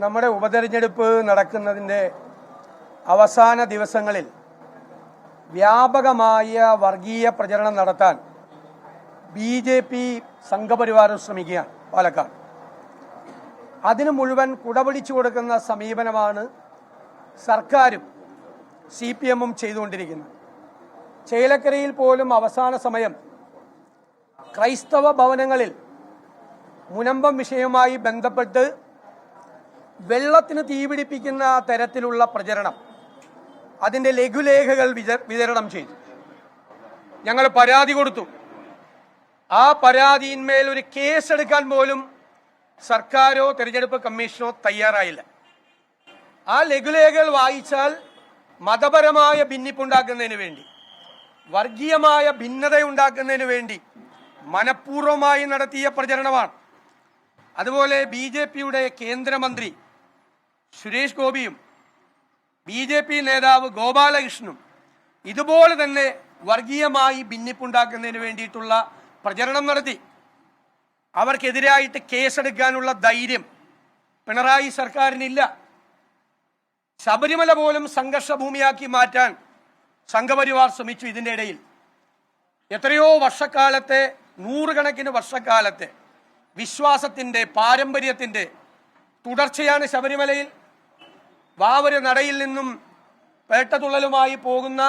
നമ്മുടെ ഉപതെരഞ്ഞെടുപ്പ് നടക്കുന്നതിൻ്റെ അവസാന ദിവസങ്ങളിൽ വ്യാപകമായ വർഗീയ പ്രചരണം നടത്താൻ BJP സംഘപരിവാരം ശ്രമിക്കുകയാണ് പാലക്കാട്. അതിന് മുഴുവൻ കുടപിടിച്ചു കൊടുക്കുന്ന സമീപനമാണ് സർക്കാരും CPM-ഉം ചെയ്തുകൊണ്ടിരിക്കുന്നത്. ചേലക്കരയിൽ പോലും അവസാന സമയം ക്രൈസ്തവ ഭവനങ്ങളിൽ മുനമ്പം വിഷയവുമായി ബന്ധപ്പെട്ട് വെള്ളത്തിന് തീപിടിപ്പിക്കുന്ന തരത്തിലുള്ള പ്രചരണം, അതിൻ്റെ ലഘുലേഖകൾ വിതരണം ചെയ്തു. ഞങ്ങൾ പരാതി കൊടുത്തു. ആ പരാതിയിന്മേൽ ഒരു കേസെടുക്കാൻ പോലും സർക്കാരോ തെരഞ്ഞെടുപ്പ് കമ്മീഷനോ തയ്യാറായില്ല. ആ ലഘുലേഖകൾ വായിച്ചാൽ മതപരമായ ഭിന്നിപ്പുണ്ടാക്കുന്നതിന് വേണ്ടി, വർഗീയമായ ഭിന്നതയുണ്ടാക്കുന്നതിന് വേണ്ടി മനഃപൂർവ്വമായി നടത്തിയ പ്രചരണമാണ്. അതുപോലെ BJP-യുടെ കേന്ദ്രമന്ത്രി സുരേഷ് ഗോപിയും BJP നേതാവ് ഗോപാലകൃഷ്ണനും ഇതുപോലെ തന്നെ വർഗീയമായി ഭിന്നിപ്പുണ്ടാക്കുന്നതിന് വേണ്ടിയിട്ടുള്ള പ്രചരണം നടത്തി. അവർക്കെതിരായിട്ട് കേസെടുക്കാനുള്ള ധൈര്യം പിണറായി സർക്കാരിനില്ല. ശബരിമല പോലും സംഘർഷഭൂമിയാക്കി മാറ്റാൻ സംഘപരിവാർ ശ്രമിച്ചു. ഇതിൻ്റെ ഇടയിൽ എത്രയോ വർഷക്കാലത്തെ, നൂറുകണക്കിന് വർഷക്കാലത്തെ വിശ്വാസത്തിൻ്റെ, പാരമ്പര്യത്തിൻ്റെ തുടർച്ചയാണ് ശബരിമലയിൽ. വാവര് നടയിൽ നിന്നും പേട്ടതുള്ളലുമായി പോകുന്ന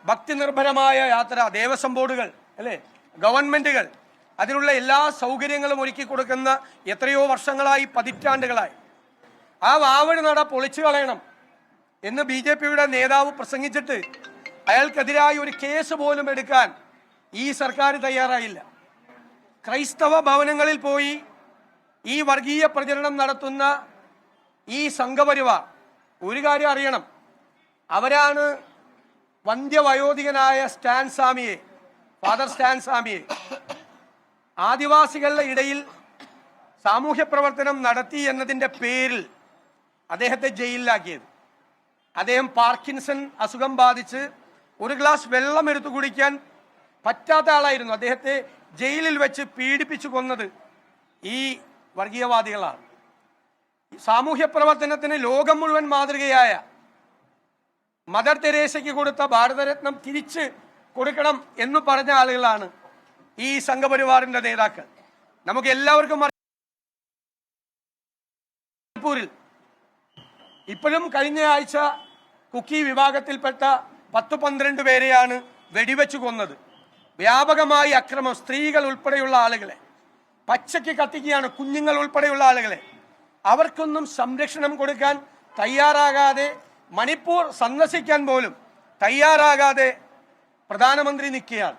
ഭക്തിനിർഭരമായ യാത്ര, ദേവസ്വം ബോർഡുകൾ അല്ലേ, ഗവൺമെന്റുകൾ അതിനുള്ള എല്ലാ സൗകര്യങ്ങളും ഒരുക്കി കൊടുക്കുന്ന എത്രയോ വർഷങ്ങളായി, പതിറ്റാണ്ടുകളായി. ആ വാവര് നട പൊളിച്ചു കളയണം എന്ന് BJP-യുടെ നേതാവ് പ്രസംഗിച്ചിട്ട് അയാൾക്കെതിരായി ഒരു കേസ് പോലും എടുക്കാൻ ഈ സർക്കാർ തയ്യാറായില്ല. ക്രൈസ്തവ ഭവനങ്ങളിൽ പോയി ഈ വർഗീയ പ്രചരണം നടത്തുന്ന ഈ സംഘപരിവാർ ഒരു കാര്യം അറിയണം. അവരാണ് വന്ധ്യവയോധികനായ ഫാദർ സ്റ്റാൻ സ്വാമിയെ ആദിവാസികളുടെ ഇടയിൽ സാമൂഹ്യ പ്രവർത്തനം നടത്തി എന്നതിൻ്റെ പേരിൽ അദ്ദേഹത്തെ ജയിലിലാക്കിയത്. അദ്ദേഹം പാർക്കിൻസൺ അസുഖം ബാധിച്ച് ഒരു ഗ്ലാസ് വെള്ളം എടുത്തു കുടിക്കാൻ പറ്റാത്ത ആളായിരുന്നു. അദ്ദേഹത്തെ ജയിലിൽ വെച്ച് പീഡിപ്പിച്ചു കൊന്നത് ഈ വർഗീയവാദികളാണ്. സാമൂഹ്യ പ്രവർത്തനത്തിന് ലോകം മുഴുവൻ മാതൃകയായ മദർ തെരേസയ്ക്ക് കൊടുത്ത ഭാരതരത്നം തിരിച്ച് കൊടുക്കണം എന്ന് പറഞ്ഞ ആളുകളാണ് ഈ സംഘപരിവാറിന്റെ നേതാക്കൾ. നമുക്ക് എല്ലാവർക്കും മണിപ്പൂരിൽ ഇപ്പോഴും കഴിഞ്ഞ ആഴ്ച കുക്കി വിഭാഗത്തിൽപ്പെട്ട 10-12 പേരെയാണ് വെടിവെച്ചു കൊന്നത്. വ്യാപകമായി അക്രമം, സ്ത്രീകൾ ഉൾപ്പെടെയുള്ള ആളുകളെ പച്ചയ്ക്ക് കത്തിക്കുകയാണ്, കുഞ്ഞുങ്ങൾ ഉൾപ്പെടെയുള്ള ആളുകളെ. അവർക്കൊന്നും സംരക്ഷണം കൊടുക്കാൻ തയ്യാറാകാതെ, മണിപ്പൂർ സന്ദർശിക്കാൻ പോലും തയ്യാറാകാതെ പ്രധാനമന്ത്രി നിൽക്കുകയാണ്.